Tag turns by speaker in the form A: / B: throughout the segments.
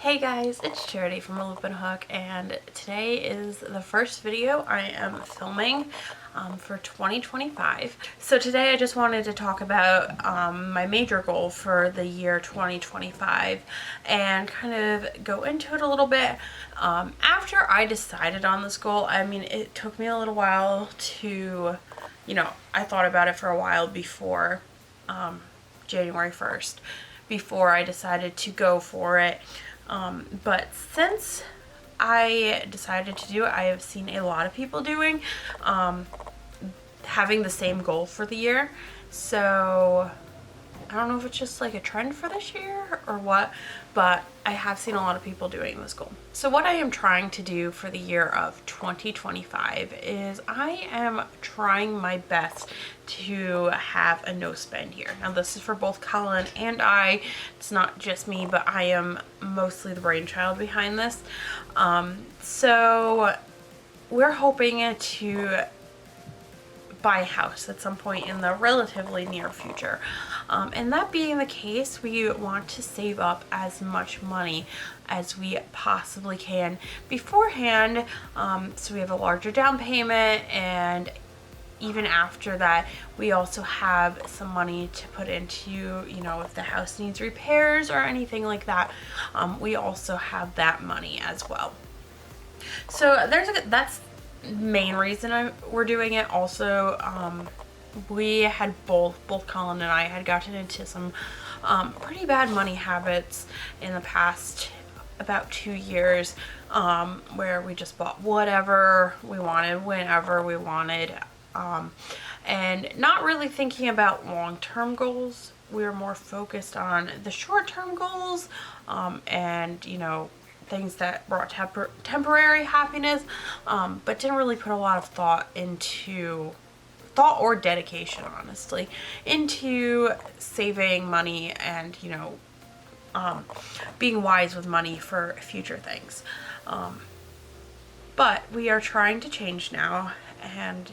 A: Hey guys, it's Charity from ALoopandAHook, and today is the first video I am filming for 2025. So today I just wanted to talk about my major goal for the year 2025 and kind of go into it a little bit. After I decided on this goal, I mean, it took me a little while to, I thought about it for a while before January 1st, before I decided to go for it. But since I decided to do it, I have seen a lot of people doing, having the same goal for the year. So I don't know if it's just like a trend for this year or what, but I have seen a lot of people doing this goal. So what I am trying to do for the year of 2025 is I am trying my best to have a no spend year. Now this is for both Colin and I. It's not just me, but I am mostly the brainchild behind this. So we're hoping to buy a house at some point in the relatively near future. And that being the case, we want to save up as much money as we possibly can beforehand, so we have a larger down payment, and even after that we also have some money to put into, if the house needs repairs or anything like that, we also have that money as well. So that's main reason we're doing it. Also, we had both Colin and I had gotten into some pretty bad money habits in the past about 2 years, where we just bought whatever we wanted whenever we wanted, and not really thinking about long-term goals. We were more focused on the short-term goals, and things that brought temporary happiness, but didn't really put a lot of thought or dedication, honestly, into saving money and being wise with money for future things. But we are trying to change now, and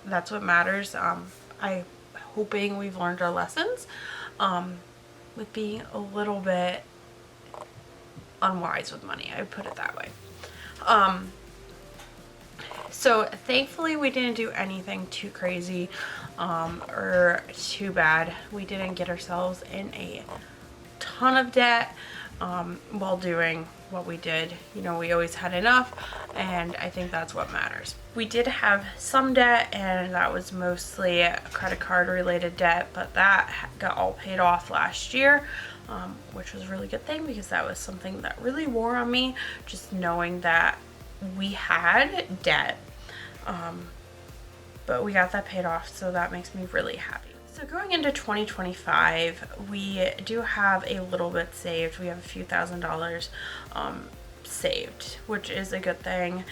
A: that's what matters. I'm hoping we've learned our lessons with being a little bit unwise with money, I would put it that way. So thankfully we didn't do anything too crazy or too bad. We didn't get ourselves in a ton of debt while doing what we did. We always had enough, and I think that's what matters. We did have some debt, and that was mostly credit card related debt, but that got all paid off last year, which was a really good thing, because that was something that really wore on me, just knowing that we had debt, but we got that paid off, so that makes me really happy. So going into 2025, we do have a little bit saved. We have a few $1,000s saved, which is a good thing.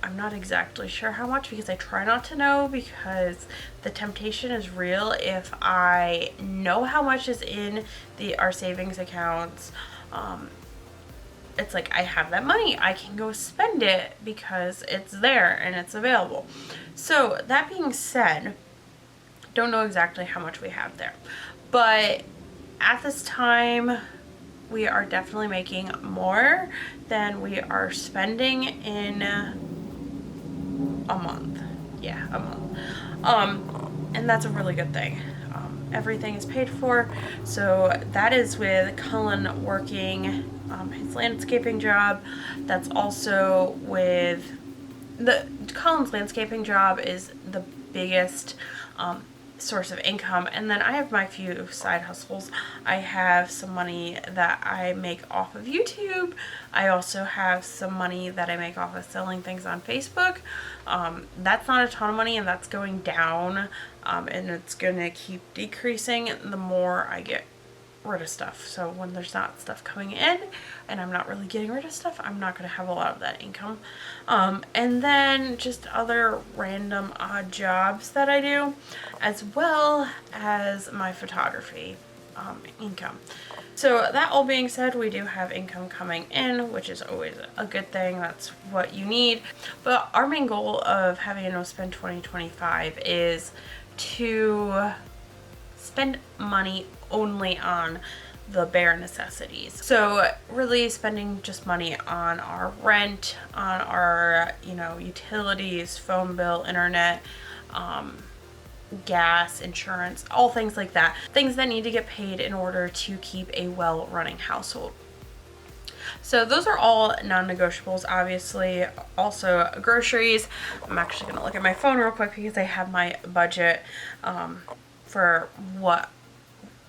A: I'm not exactly sure how much, because I try not to know, because the temptation is real. If I know how much is in our savings accounts, it's like I have that money, I can go spend it because it's there and it's available. So that being said, don't know exactly how much we have there, but at this time we are definitely making more than we are spending in a month. Yeah, a month. And that's a really good thing. Everything is paid for, so that is with Cullen working his landscaping job. That's also with Cullen's landscaping job is the biggest source of income, and then I have my few side hustles. I have some money that I make off of YouTube. I also have some money that I make off of selling things on Facebook. That's not a ton of money, and that's going down, and it's gonna keep decreasing the more I get rid of stuff. So when there's not stuff coming in and I'm not really getting rid of stuff, I'm not going to have a lot of that income. And then just other random odd jobs that I do, as well as my photography income. So that all being said, we do have income coming in, which is always a good thing. That's what you need. But our main goal of having a no spend 2025 is to spend money only on the bare necessities. So really spending just money on our rent, on our, utilities, phone bill, internet, gas, insurance, all things like that. Things that need to get paid in order to keep a well-running household. So those are all non-negotiables, obviously. Also groceries. I'm actually going to look at my phone real quick because I have my budget for what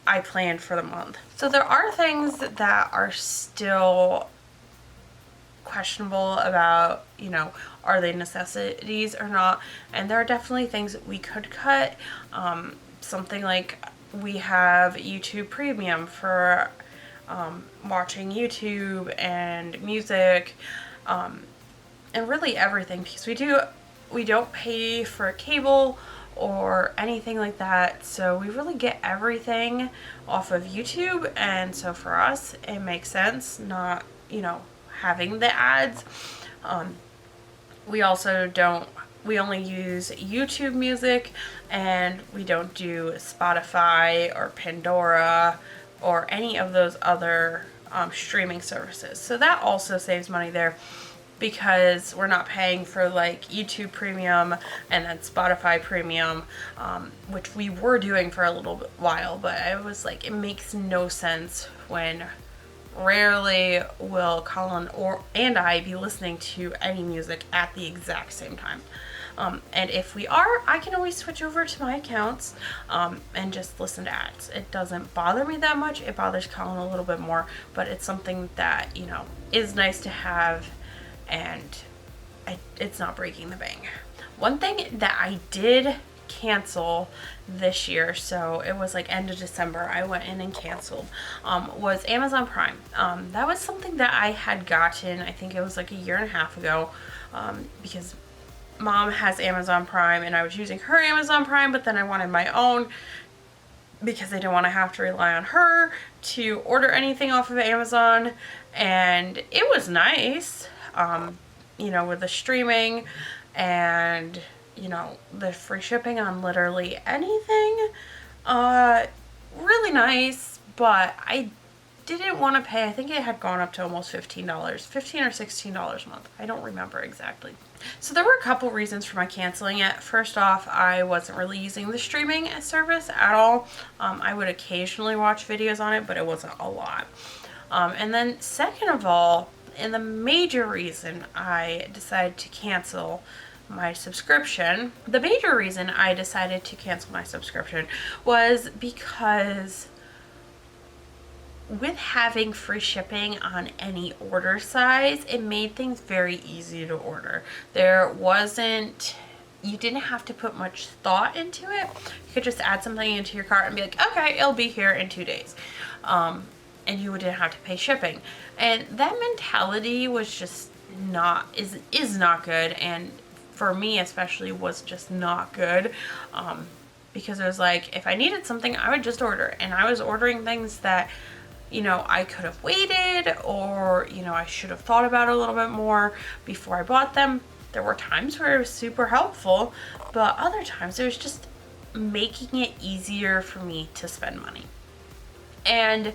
A: I planned for the month. So there are things that are still questionable about, are they necessities or not? And there are definitely things that we could cut. Something like we have YouTube Premium for watching YouTube and music, and really everything, because we don't pay for cable or anything like that, so we really get everything off of YouTube. And so for us, it makes sense not, having the ads. We only use YouTube Music, and we don't do Spotify or Pandora or any of those other streaming services. So that also saves money there, because we're not paying for like YouTube Premium and then Spotify Premium, which we were doing for a little while, but I was like, it makes no sense when rarely will Colin and I be listening to any music at the exact same time. And if we are, I can always switch over to my accounts and just listen to ads. It doesn't bother me that much. It bothers Colin a little bit more, but it's something that, is nice to have, and it's not breaking the bank. One thing that I did cancel this year, so it was like end of December, I went in and canceled, was Amazon Prime. That was something that I had gotten, I think it was like a year and a half ago, because Mom has Amazon Prime and I was using her Amazon Prime, but then I wanted my own because I didn't want to have to rely on her to order anything off of Amazon. And it was nice, with the streaming and, the free shipping on literally anything. Really nice, but I didn't want to pay. I think it had gone up to almost $15 or $16 a month. I don't remember exactly. So there were a couple reasons for my canceling it. First off, I wasn't really using the streaming service at all. I would occasionally watch videos on it, but it wasn't a lot. And then second of all, and the major reason I decided to cancel my subscription, was because with having free shipping on any order size, it made things very easy to order. You didn't have to put much thought into it. You could just add something into your cart and be like, okay, it'll be here in 2 days. And you wouldn't have to pay shipping. And that mentality was just is not good. And for me especially, was just not good. Because it was like, if I needed something, I would just order. And I was ordering things that, I could have waited, or, I should have thought about it a little bit more before I bought them. There were times where it was super helpful, but other times it was just making it easier for me to spend money. And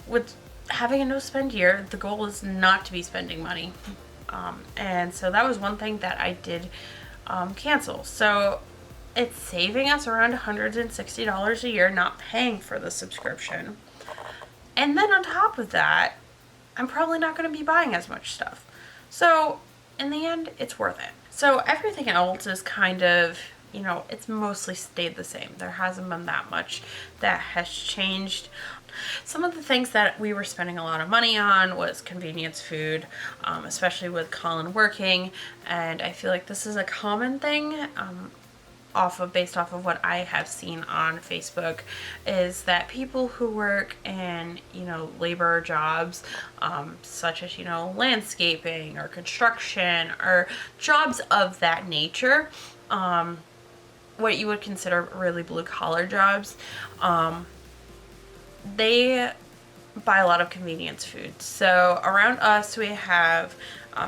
A: with having a no spend year, the goal is not to be spending money. And so that was one thing that I did cancel. So it's saving us around $160 a year not paying for the subscription. And then on top of that, I'm probably not going to be buying as much stuff. So in the end, it's worth it. So everything else is kind of, it's mostly stayed the same. There hasn't been that much that has changed. Some of the things that we were spending a lot of money on was convenience food, especially with Colin working. And I feel like this is a common thing, based off of what I have seen on Facebook, is that people who work in, labor jobs, such as, landscaping or construction or jobs of that nature, what you would consider really blue collar jobs, they buy a lot of convenience food. So around us we have,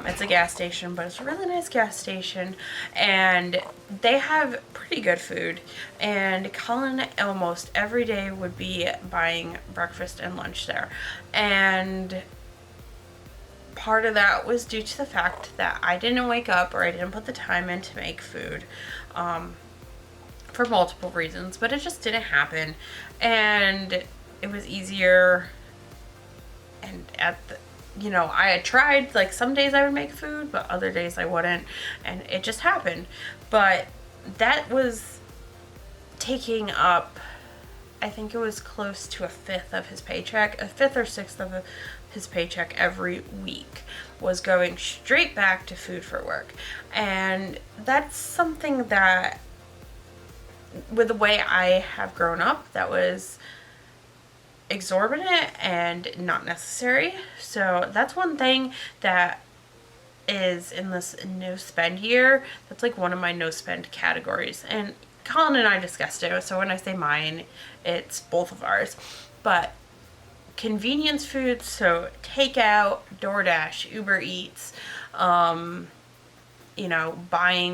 A: it's a gas station, but it's a really nice gas station, and they have pretty good food. And Colin almost every day would be buying breakfast and lunch there. And part of that was due to the fact that I didn't wake up, or I didn't put the time in to make food, for multiple reasons, but it just didn't happen. And it was easier, and I had tried, like, some days I would make food, but other days I wouldn't, and it just happened. But that was taking up, I think it was close to a fifth of his paycheck, a fifth or sixth of his paycheck every week was going straight back to food for work. And that's something that, with the way I have grown up, that was exorbitant and not necessary. So that's one thing that is in this no spend year. That's like one of my no spend categories, and Colin and I discussed it, so when I say mine, it's both of ours. But convenience food, so takeout, DoorDash, Uber Eats, buying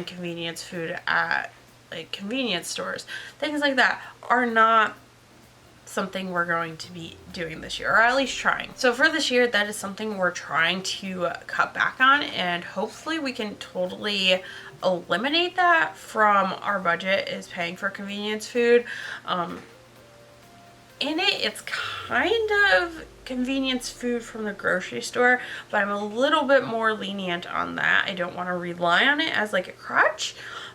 A: convenience food at like convenience stores, things like that, are not something we're going to be doing this year, or at least trying. So for this year, that is something we're trying to cut back on, and hopefully we can totally eliminate that from our budget, is paying for convenience food. It's kind of convenience food from the grocery store, but I'm a little bit more lenient on that. I don't want to rely on it as like a crutch,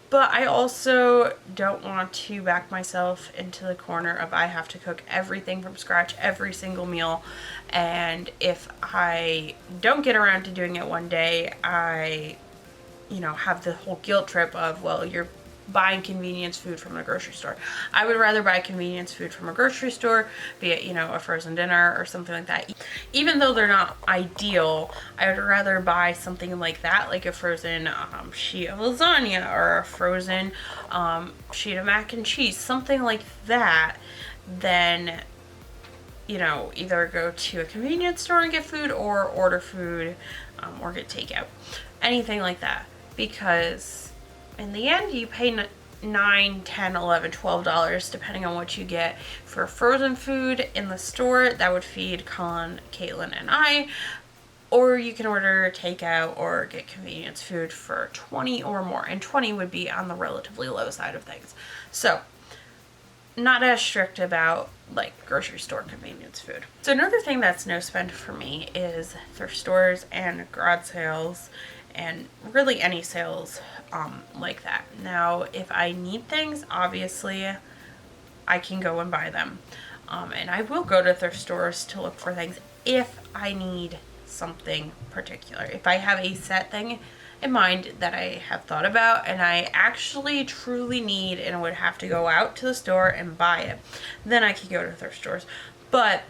A: but I also don't want to back myself into the corner of I have to cook everything from scratch every single meal. And if I don't get around to doing it one day, I, have the whole guilt trip of, well, you're buying convenience food from the grocery store. I would rather buy convenience food from a grocery store, be it, a frozen dinner or something like that. Even though they're not ideal, I would rather buy something like that, like a frozen sheet of lasagna, or a frozen sheet of mac and cheese, something like that, than, either go to a convenience store and get food, or order food, or get takeout. Anything like that. Because in the end, you pay $9, $10, $11, $12, depending on what you get for frozen food in the store that would feed Colin, Caitlin, and I. Or you can order takeout or get convenience food for $20 or more. And $20 would be on the relatively low side of things. So, not as strict about like grocery store convenience food. So another thing that's no spend for me is thrift stores and garage sales, and really any sales like that. Now, if I need things, obviously I can go and buy them. And I will go to thrift stores to look for things if I need something particular. If I have a set thing in mind that I have thought about and I actually truly need and would have to go out to the store and buy it, then I can go to thrift stores. But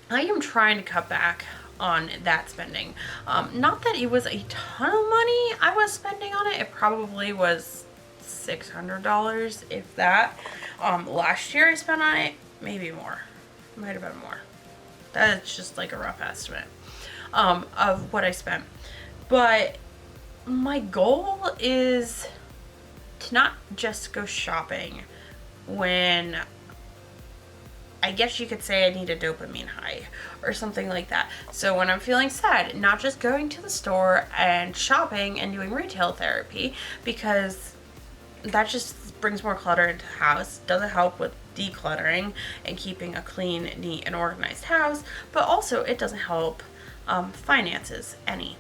A: I am trying to cut back on that spending. Not that it was a ton of money I was spending on it. It probably was $600, if that. Last year I spent on it maybe more. Might have been more. That's just like a rough estimate of what I spent. But my goal is to not just go shopping when I guess you could say I need a dopamine high or something like that. So when I'm feeling sad, not just going to the store and shopping and doing retail therapy, because that just brings more clutter into the house. Doesn't help with decluttering and keeping a clean, neat, and organized house, but also it doesn't help finances any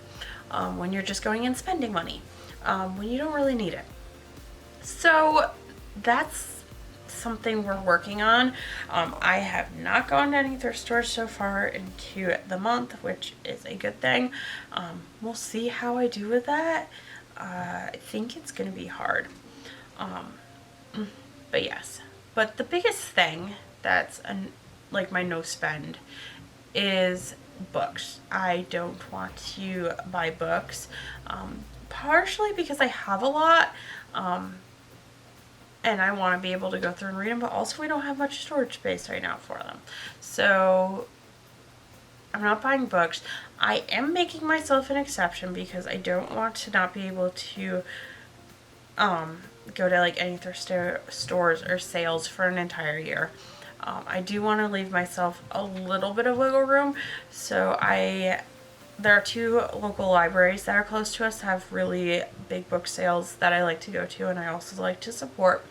A: when you're just going and spending money when you don't really need it. So that's something we're working on. I have not gone to any thrift stores so far into the month, which is a good thing. We'll see how I do with that. I think it's going to be hard. But yes. But the biggest thing that's like my no spend is books. I don't want to buy books, partially because I have a lot, and I want to be able to go through and read them, but also we don't have much storage space right now for them. So I'm not buying books. I am making myself an exception because I don't want to not be able to go to like any thrift stores or sales for an entire year. I do want to leave myself a little bit of wiggle room, so there are 2 local libraries that are close to us that have really big book sales that I like to go to, and I also like to support.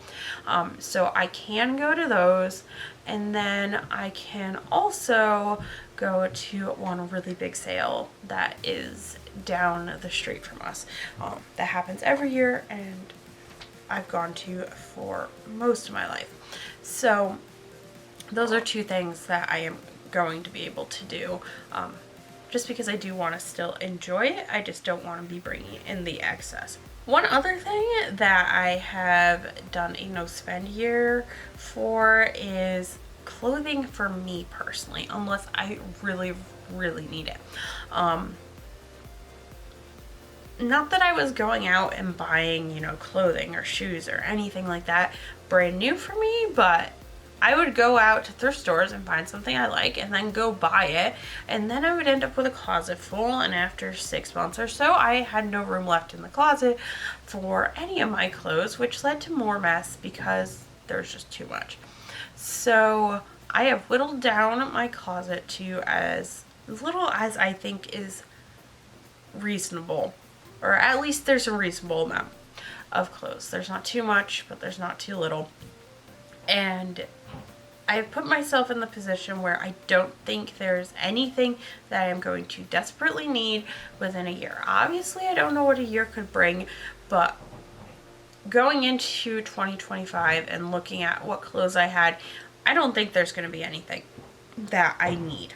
A: So I can go to those, and then I can also go to one really big sale that is down the street from us. That happens every year, and I've gone to for most of my life. So those are 2 things that I am going to be able to do. Just because I do want to still enjoy it, I just don't want to be bringing in the excess. One other thing that I have done a no spend year for is clothing for me personally, unless I really, really need it. Not that I was going out and buying, clothing or shoes or anything like that brand new for me, but I would go out to thrift stores and find something I like and then go buy it, and then I would end up with a closet full, and after 6 months or so I had no room left in the closet for any of my clothes, which led to more mess because there's just too much. So I have whittled down my closet to as little as I think is reasonable, or at least there's a reasonable amount of clothes. There's not too much, but there's not too little. And I've put myself in the position where I don't think there's anything that I'm going to desperately need within a year. Obviously, I don't know what a year could bring, but going into 2025 and looking at what clothes I had, I don't think there's going to be anything that I need.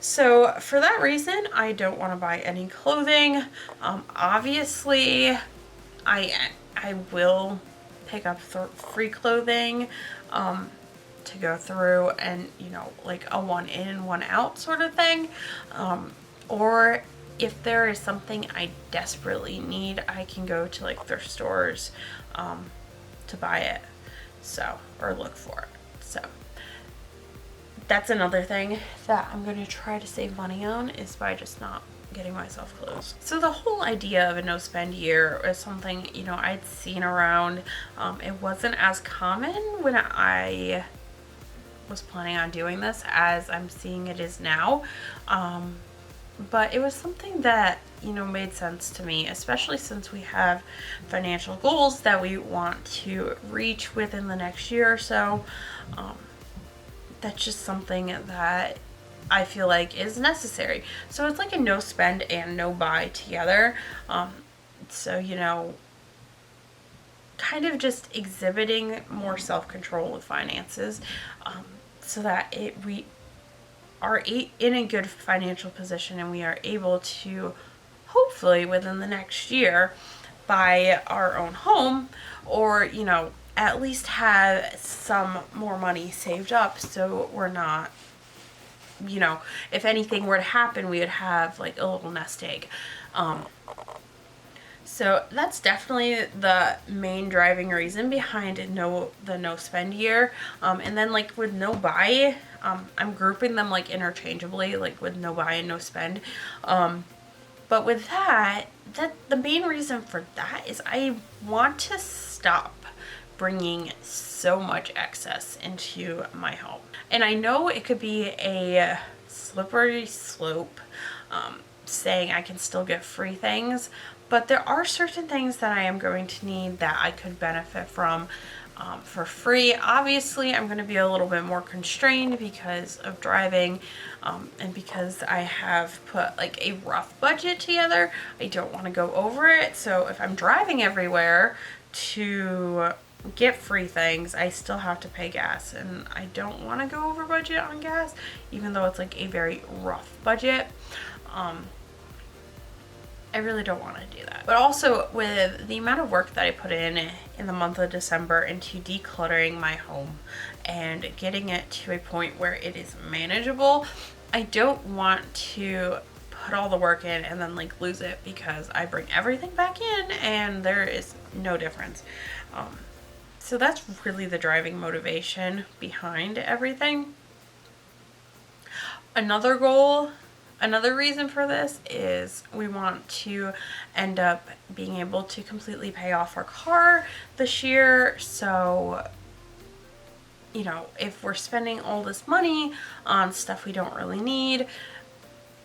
A: So for that reason, I don't want to buy any clothing. Obviously, I will pick up free clothing to go through and, like a 1 in, 1 out sort of thing. Or if there is something I desperately need, I can go to like thrift stores to buy it, or look for it. So that's another thing that I'm going to try to save money on, is by just not getting myself clothes. So the whole idea of a no spend year is something, I'd seen around. It wasn't as common when I was planning on doing this as I'm seeing it is now. But it was something that, made sense to me, especially since we have financial goals that we want to reach within the next year or so. That's just something that I feel like is necessary. So it's like a no spend and no buy together. So, kind of just exhibiting more self-control with finances, so that we are in a good financial position, and we are able to hopefully within the next year buy our own home, or at least have some more money saved up, so we're not, if anything were to happen, we would have like a little nest egg. So that's definitely the main driving reason behind the no spend year. And then like with no buy, I'm grouping them like interchangeably, like with no buy and no spend. But with that the main reason for that is I want to stop bringing so much excess into my home. And I know it could be a slippery slope, saying I can still get free things, but there are certain things that I am going to need that I could benefit from for free. Obviously, I'm going to be a little bit more constrained because of driving, and because I have put like a rough budget together. I don't want to go over it. So if I'm driving everywhere to get free things, I still have to pay gas, and I don't want to go over budget on gas, even though it's like a very rough budget. I really don't want to do that. But also with the amount of work that I put in the month of December into decluttering my home and getting it to a point where it is manageable, I don't want to put all the work in and then like lose it because I bring everything back in and there is no difference. So that's really the driving motivation behind everything. Another goal Another reason for this is we want to end up being able to completely pay off our car this year. So, you know, if we're spending all this money on stuff we don't really need,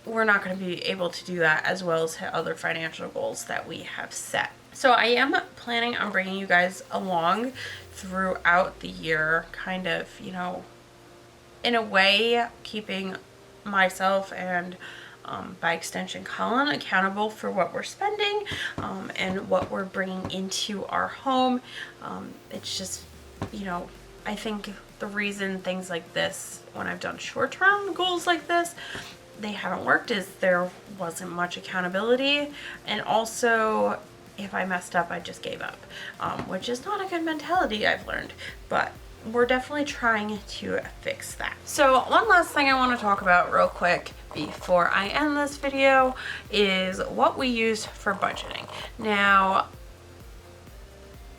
A: we're not going to be able to do that as well as hit other financial goals that we have set. So I am planning on bringing you guys along throughout the year, kind of, you know, in a way, keeping myself and by extension Colin accountable for what we're spending and what we're bringing into our home. It's just, you know, I think the reason things like this, when I've done short-term goals like this, they haven't worked is there wasn't much accountability, and also if I messed up I just gave up, which is not a good mentality, I've learned, but we're definitely trying to fix that. So one last thing I want to talk about real quick before I end this video is what we use for budgeting. Now,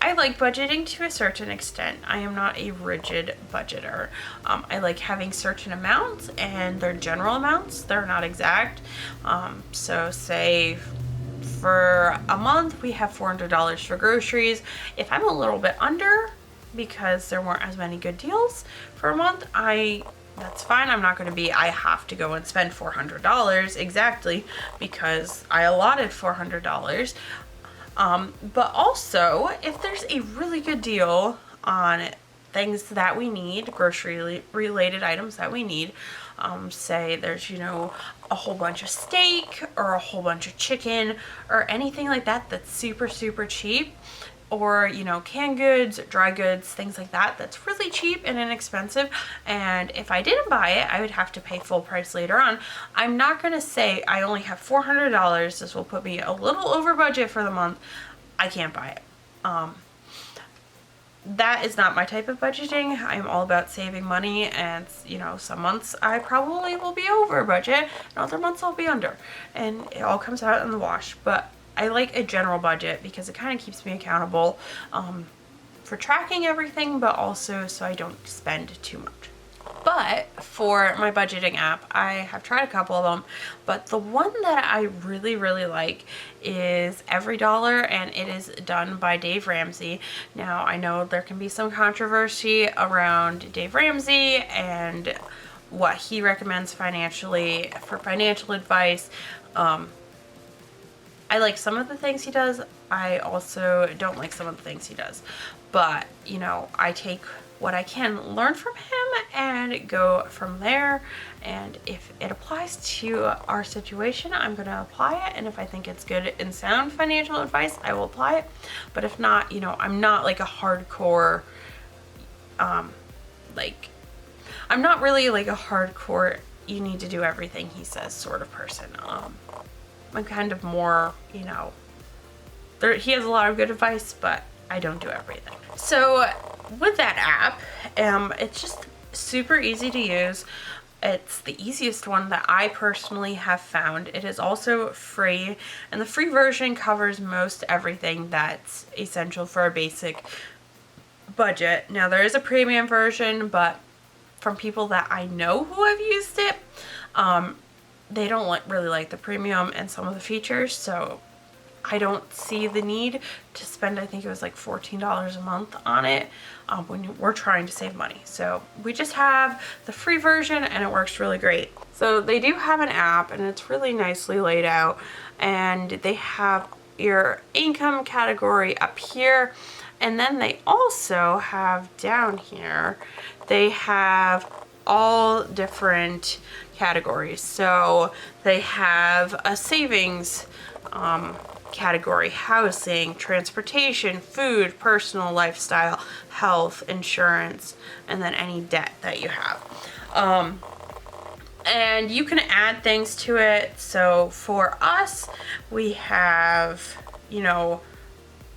A: I like budgeting to a certain extent. I am not a rigid budgeter. I like having certain amounts, and they're general amounts. They're not exact. So say for a month we have $400 for groceries. If I'm a little bit under because there weren't as many good deals for a month, that's fine. I'm not going to be, I have to go and spend $400 exactly because I allotted $400. But also, if there's a really good deal on things that we need, grocery related items that we need, say there's, you know, a whole bunch of steak or a whole bunch of chicken or anything like that that's super, super cheap, or, you know, canned goods, dry goods, things like that, that's really cheap and inexpensive, and if I didn't buy it, I would have to pay full price later on. I'm not going to say I only have $400, this will put me a little over budget for the month, I can't buy it. That is not my type of budgeting. I'm all about saving money, and, you know, some months I probably will be over budget, and other months I'll be under, and it all comes out in the wash. But I like a general budget because it kind of keeps me accountable for tracking everything, but also so I don't spend too much. But for my budgeting app, I have tried a couple of them, but the one that I really, really like is Every Dollar, and it is done by Dave Ramsey. Now, I know there can be some controversy around Dave Ramsey and what he recommends financially for financial advice. I like some of the things he does. I also don't like some of the things he does. But, you know, I take what I can learn from him and go from there. And if it applies to our situation, I'm going to apply it. And if I think it's good and sound financial advice, I will apply it. But if not, you know, I'm not like a hardcore, I'm not really like a hardcore, you need to do everything he says sort of person. I'm kind of more, you know, he has a lot of good advice, but I don't do everything. So with that app, it's just super easy to use. It's the easiest one that I personally have found. It is also free, and the free version covers most everything that's essential for a basic budget. Now, there is a premium version, but from people that I know who have used it, they don't really like the premium and some of the features, so I don't see the need to spend, I think it was like $14 a month on it when we're trying to save money. So we just have the free version, and it works really great. So they do have an app, and it's really nicely laid out, and they have your income category up here, and then they also have down here, they have all different categories. So they have a savings category, housing, transportation, food, personal lifestyle, health, insurance, and then any debt that you have. And you can add things to it. So for us, we have, you know,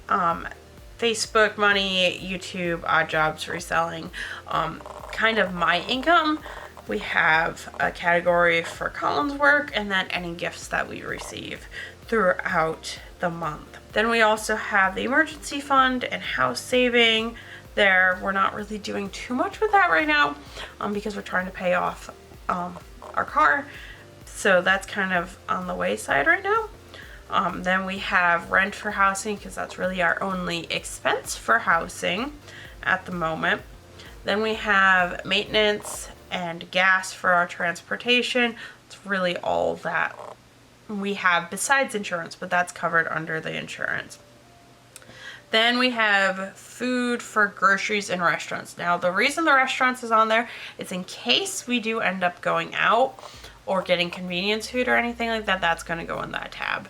A: Facebook money, YouTube, odd jobs, reselling, kind of my income. We have a category for Colin's work, and then any gifts that we receive throughout the month. Then we also have the emergency fund and house saving. There, we're not really doing too much with that right now because we're trying to pay off our car. So that's kind of on the wayside right now. Then we have rent for housing, because that's really our only expense for housing at the moment. Then we have maintenance and gas for our transportation. It's really all that we have besides insurance, but that's covered under the insurance. Then we have food for groceries and restaurants. Now, the reason the restaurants is on there is in case we do end up going out or getting convenience food or anything like that, that's going to go in that tab.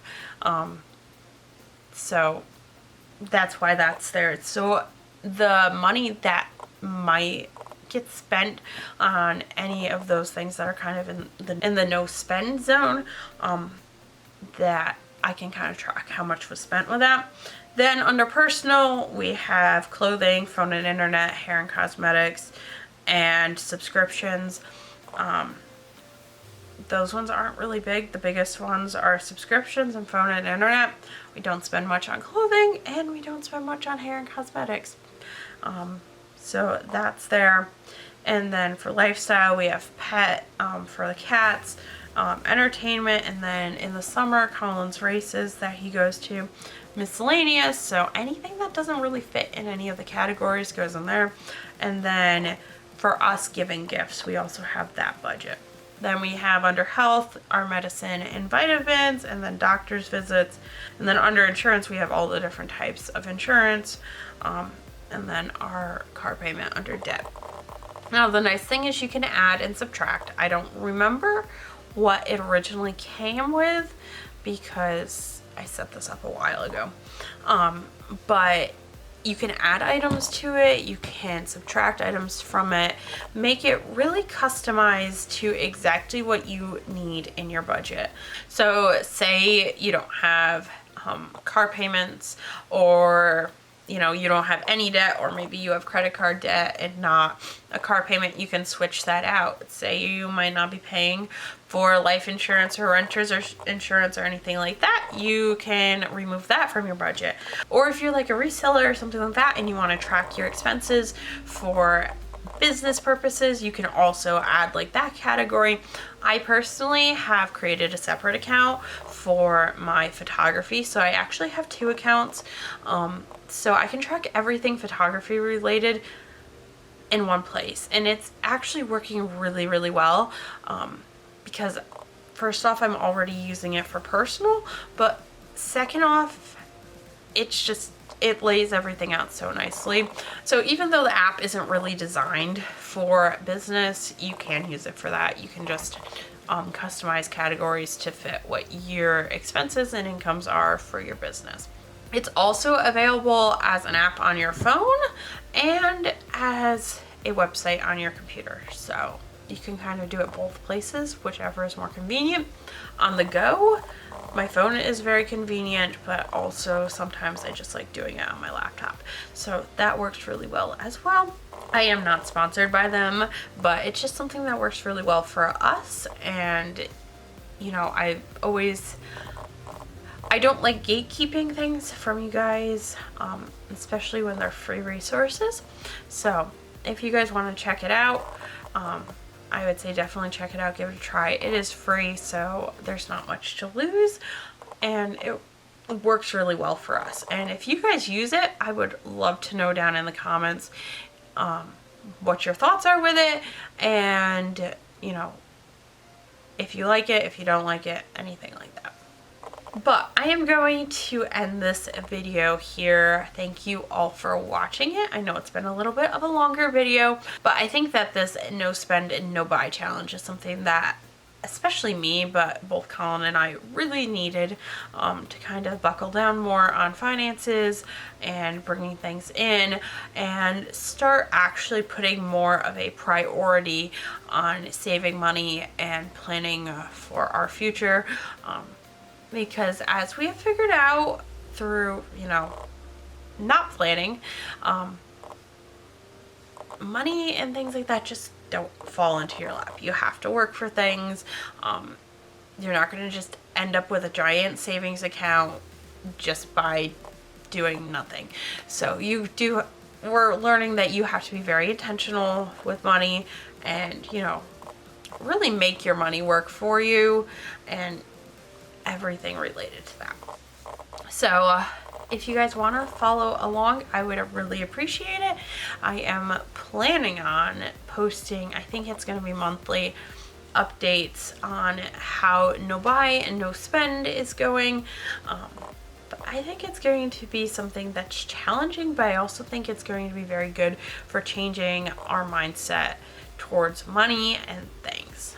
A: So that's why that's there. So the money that might get spent on any of those things that are kind of in the no spend zone, that I can kind of track how much was spent with that. Then under personal, we have clothing, phone and internet, hair and cosmetics, and subscriptions. Those ones aren't really big. The biggest ones are subscriptions and phone and internet. We don't spend much on clothing, and we don't spend much on hair and cosmetics. So that's there. And then for lifestyle, we have pet for the cats, entertainment, and then in the summer, Colin's races that he goes to, miscellaneous. So anything that doesn't really fit in any of the categories goes in there. And then for us giving gifts, we also have that budget. Then we have under health, our medicine and vitamins, and then doctor's visits. And then under insurance, we have all the different types of insurance, and then our car payment under debt. Now, the nice thing is you can add and subtract. I don't remember what it originally came with because I set this up a while ago. But you can add items to it, you can subtract items from it, make it really customized to exactly what you need in your budget. So say you don't have car payments, or you don't have any debt, or maybe you have credit card debt and not a car payment, you can switch that out. Say you might not be paying for life insurance or renters or insurance or anything like that, you can remove that from your budget. Or if you're like a reseller or something like that and you want to track your expenses for business purposes, you can also add like that category. I personally have created a separate account for my photography, so I actually have 2 accounts, so I can track everything photography related in one place, and it's actually working really, really well, because first off, I'm already using it for personal, but second off, it lays everything out so nicely. So even though the app isn't really designed for business, you can use it for that. You can just customize categories to fit what your expenses and incomes are for your business. It's also available as an app on your phone and as a website on your computer. So you can kind of do it both places, whichever is more convenient. On the go, my phone is very convenient, but also sometimes I just like doing it on my laptop. So that works really well as well. I am not sponsored by them, but it's just something that works really well for us. And I don't like gatekeeping things from you guys, especially when they're free resources. So if you guys want to check it out, I would say definitely check it out, give it a try. It is free, so there's not much to lose, and it works really well for us. And if you guys use it, I would love to know down in the comments what your thoughts are with it, and if you like it, if you don't like it, anything like that. But I am going to end this video here. Thank you all for watching it. I know it's been a little bit of a longer video, but I think that this no spend and no buy challenge is something that especially me, but both Colin and I really needed to kind of buckle down more on finances and bringing things in and start actually putting more of a priority on saving money and planning for our future. Because as we have figured out through, not planning, money and things like that just don't fall into your lap. You have to work for things. You're not going to just end up with a giant savings account just by doing nothing. So we're learning that you have to be very intentional with money and, really make your money work for you and everything related to that. So if you guys want to follow along, I would really appreciate it. I am planning on posting, I think it's going to be monthly, updates on how no buy and no spend is going. But I think it's going to be something that's challenging, but I also think it's going to be very good for changing our mindset towards money and things.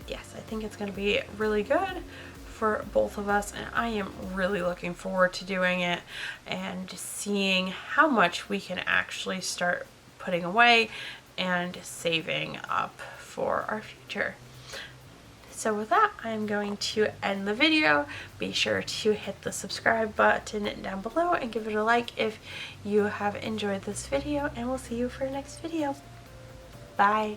A: Yes, I think it's going to be really good for both of us, and I am really looking forward to doing it and seeing how much we can actually start putting away and saving up for our future. So with that, I'm going to end the video. Be sure to hit the subscribe button down below and give it a like if you have enjoyed this video, and we'll see you for the next video. Bye.